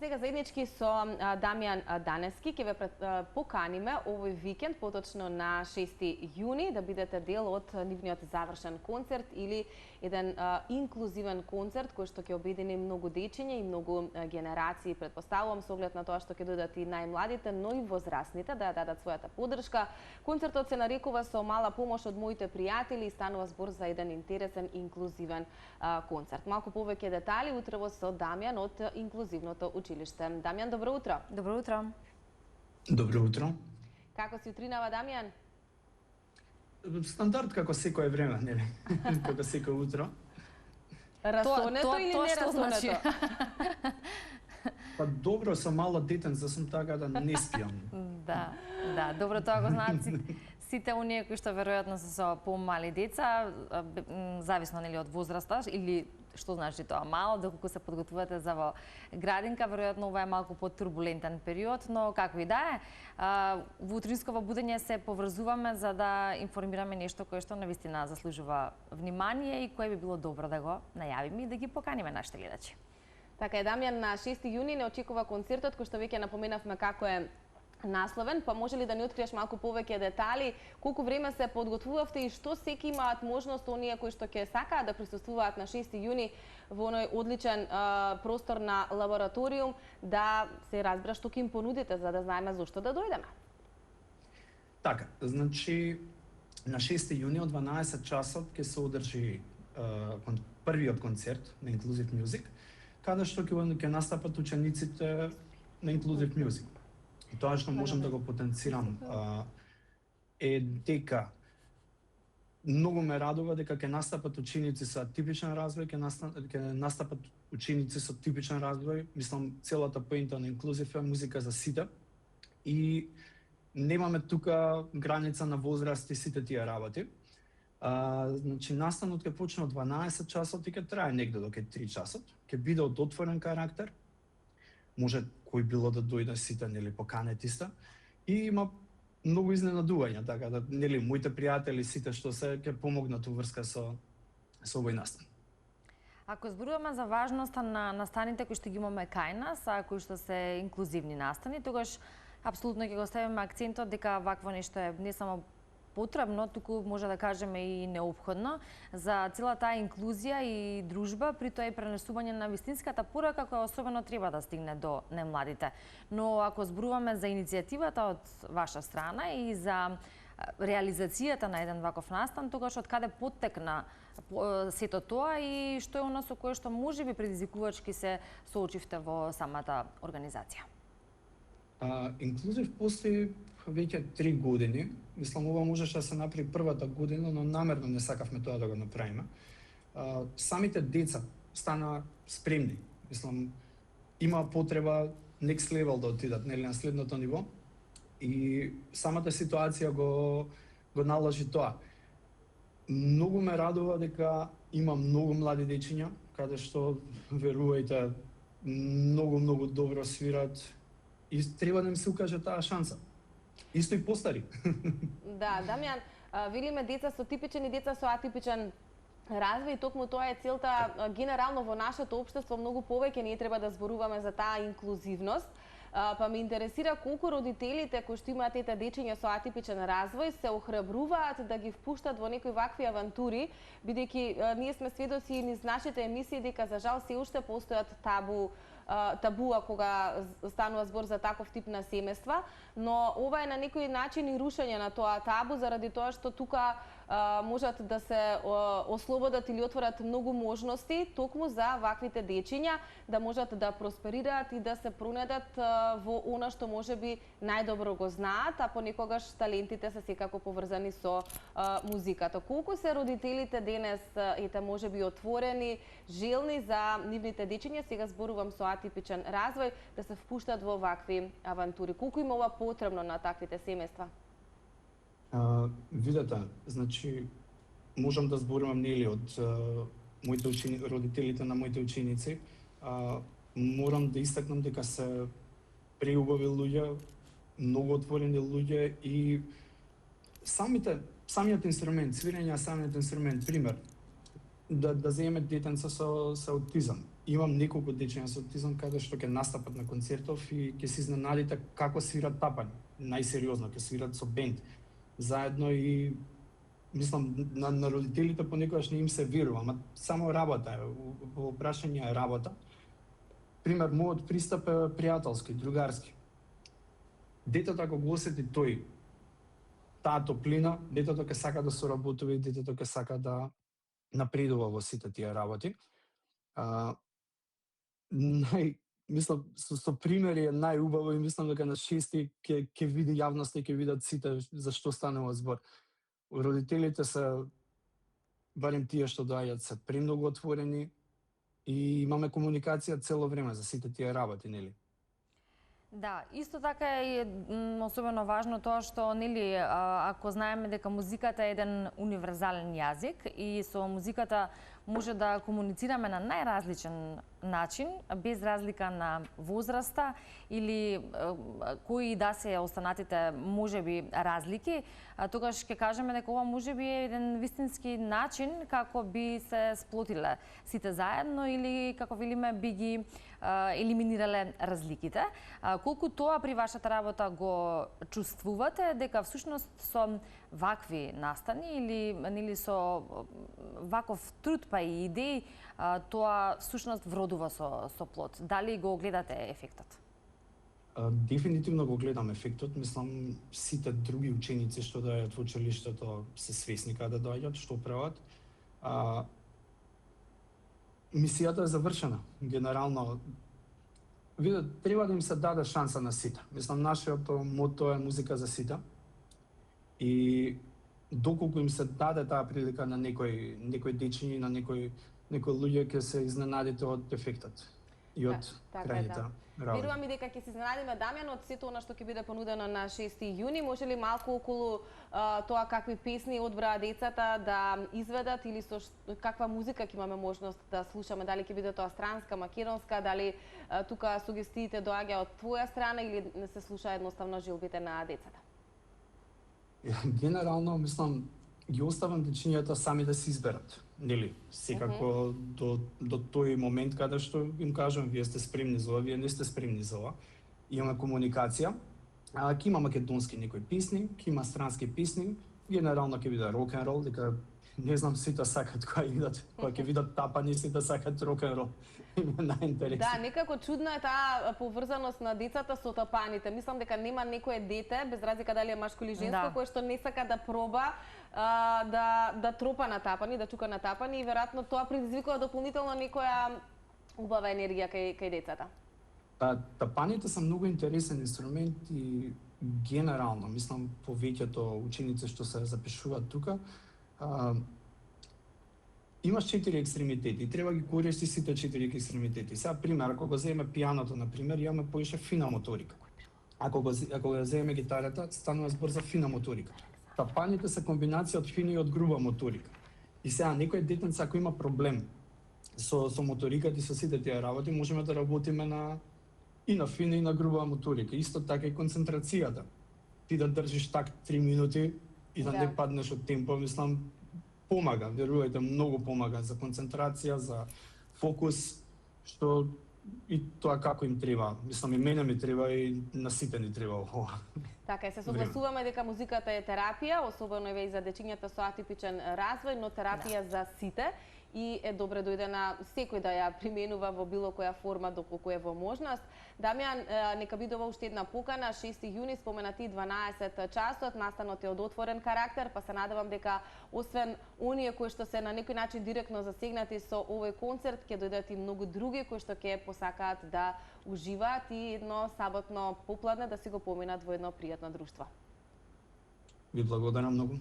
сега заеднички со Дамјан Данески ќе ве поканиме овој викенд, поточно на 6 јуни, да бидете дел од нивниот завршен концерт или еден инклузивен концерт кој што ќе обедини многу дечиња и многу генерации. Претпоставувам со оглед на тоа што ќе дојдат и најмладите, но и возрастните да ја дадат својата поддршка. Концертот се нарекува со мала помош од моите пријатели и станува збор за еден интересен инклузивен концерт. Малку повеќе детали утрово со Дамјан од Инклузивното училиште. Дамјан, добро утро. Добро утро. Добро утро. Како си утринава, Дамјан? Стандард како секое време, нели? Како секое утро. Расонето или нерасонето? Па добро, сум мало детен, за сум така да не спијам. Да, добро, тоа го знаат сите оние кои што веројатно се со помали деца, зависно нели од возраста или што значи тоа мало, доколку се подготвувате за во градинка, веројатно ова е малку потурбулентен период, но како и да е, во утринско будење се поврзуваме за да информираме нешто кое што навистина заслужува внимание и кое би било добро да го најавиме и да ги поканиме нашите гледачи. Така е, Дамјан, на 6 јуни не очекува концертот кој што веќе напоменавме како е насловен, па може ли да ни откриеш малку повеќе детали, колку време се подготвувавте и што секи имаат можност оние кои што ќе сакаат да присуствуваат на 6 јуни во оној одличен простор на лабораториум, да се разбира што ќе им понудите за да знаеме зошто да дојдеме? Така, значи на 6 јуни од 12 часот ќе се одржи првиот концерт на Inclusive Music, каде што ќе настапат учениците на Inclusive Music. И тоа што можам да го потенцирам е дека многу ме радува дека ќе настапат ученици со атипичен развој, ќе настапат ученици со типичен развој. Мислам, целата поента на Inclusive е музика за сите. И немаме тука граница на возраст и сите тие работи. Значи, настанот ќе почне од 12 часот и ќе трае негде до 3 часот. Ќе биде од отворен карактер. Може кој било да дојде сите, нели, поканети сте. И има многу изненадувања, така да, нели, моите пријатели сите што се ќе помогнат уврска со овој настан. Ако зборуваме за важноста на настаните кои што ги имаме кај нас, а кои што се инклузивни настани, тогаш апсолутно ќе го ставиме акцентот дека вакво нешто е не само потребно, туку може да кажеме и неопходно за цела таа инклузија и дружба, при тоа и пренесување на вистинската порака која особено треба да стигне до немладите. Но ако зборуваме за иницијативата од ваша страна и за реализацијата на еден ваков настан, тогаш од каде поттекна сето тоа и што е оно со кое што можеби предизвикувачки се соочивте во самата организација? Инклузив постои веќе 3 години. Мислам, ова можеше да се направи првата година, но намерно не сакавме тоа да го направиме. Самите деца стана спремни. Мислам, има потреба next level да отидат, нели, на следното ниво. И самата ситуација го наложи тоа. Многу ме радува дека има многу млади дечиња, каде што, верувајте, многу добро свират и треба да им се укаже таа шанса. Исто и постари. Да, Дамјан, видиме деца со типичен и деца со атипичен развој, токму тоа е целта генерално во нашето општество, многу повеќе ние треба да зборуваме за таа инклузивност. Па ме интересира колку родителите кои што имаат ете дечиња со атипичен развој се охрабруваат да ги впуштат во некои вакви авантури, бидејќи ние сме сведоци и низ нашите емисии дека за жал се уште постојат табуа кога станува збор за таков тип на семејства, но ова е на некој начин и рушење на тоа табу заради тоа што тука можат да се ослободат или отворат многу можности токму за ваквите дечиња да можат да просперираат и да се пронедат во она што можеби најдобро го знаат, а понекогаш талентите се секако поврзани со музиката. Колку се родителите денес ете можеби отворени, желни за нивните дечиња, сега зборувам со атипичен развој, да се впуштат во вакви авантури? Колку им ова потребно на таквите семејства? Видете, значи, можам да зборувам нели од родителите на моите ученици. Морам да истакнам дека се преубави луѓе, многу отворени луѓе и самиот инструмент, свирење на самиот инструмент, пример, да земе детенца со аутизам. имам неколку дечиња со аутизам каде што ќе настапат на концертов и ќе се изненадите како свират тапани. Најсериозно, ќе свират со бенд заедно и мислам на родителите понекогаш не им се верува, ама само работа е, во прашање е работа. Пример, мојот пристап е пријателски, другарски. Детето ако го осети тој таа топлина, детето ќе сака да соработува и детето ќе сака да напредува во сите тие работи. Мислам, со примери е најубаво и мислам дека на 6 ќе види јавноста и ќе видат сите за што станува збор. Родителите се, барем тие што доаѓаат, се премногу отворени и имаме комуникација цело време за сите тие работи, нели? Да, исто така е особено важно тоа што, нели, ако знаеме дека музиката е еден универзален јазик и со музиката може да комуницираме на најразличен начин, без разлика на возраста или кои да се останатите можеби разлики, тогаш ќе кажеме дека ова можеби е еден вистински начин како би се сплотиле сите заедно или како велиме би ги елиминирале разликите. Колку тоа при вашата работа го чувствувате дека всушност со вакви настани или нели со ваков труд па и идеи тоа всушност вродува со плод? Дали го гледате ефектот? Дефинитивно го гледам ефектот. Мислам, сите други ученици што доаѓаат во училиштето се свесни каде доаѓаат, што прават. Мисијата е завршена. Генерално, треба да им се даде шанса на сите. Мислам, нашето мото е музика за сите. И доколку им се даде таа прилика на некој дечиња, на некои луѓе, ќе се изненадите од ефектот и од крајните работи. Верувам и дека ќе се изненадиме, Дамјан, од сето она што ќе биде понудено на 6 јуни. Може ли малку околу тоа какви песни одбраа децата да изведат или со каква музика ќе имаме можност да слушаме? Дали ќе биде тоа странска, македонска, дали тука сугестиите доаѓа од твоја страна или не се слуша едноставно желбите на децата? Генерално, мислам, ги оставам дечињата сами да се изберат. Нели? Секако до тој момент каде што им кажам, вие сте спремни за ова, вие не сте спремни за ова. Имаме комуникација. Ќе има македонски некои песни, ќе има странски песни, генерално ќе биде рок-н-рол, дека не знам, сите сакат кога ќе видат тапани, сите сакат рок-н-рол. Најинтересно. Да, некако чудна е таа поврзаност на децата со тапаните. Мислам дека нема некое дете, без разлика дали е машко или женско, кое што не сака да проба да тропа на тапани, да чука на тапани и веројатно тоа предизвикува дополнително некоја убава енергија кај децата. Тапаните се многу интересен инструмент и генерално, мислам, повеќето ученици што се запишуваат тука, имаш 4 екстремитети и треба ги користиш сите 4 екстремитети. Сега пример, ако го земеме пијаното на пример, имаме поише фина моторика. Ако го земеме гитарата, станува збор за фина моторика. Тапаните се комбинација од фина и од груба моторика. И сега некој детенце ако има проблем со моториката и со сите тие работи, можеме да работиме и на фина и на груба моторика. Исто така и концентрацијата. Ти да држиш так 3 минути и да не паднеш од темпо, мислам, помага, верувајте, многу помага за концентрација, за фокус, што и тоа како им треба. Мислам, и мене ми треба и на сите ни треба ова. Така, се согласуваме дека музиката е терапија, особено и за дечињата со атипичен развој, но терапија за сите и е добре дојде на секој да ја применува во било која форма доколку е во можност. Дамјан, нека биде ова уште една покана, 6 јуни, споменати 12 часот, настанот е од отворен карактер, па се надевам дека освен оние кои што се на некој начин директно засегнати со овој концерт, ќе дојдат и многу други кои што ќе посакаат да уживаат и едно саботно попладне да си го поминат во едно пријатно друштво. Ви благодарам многу.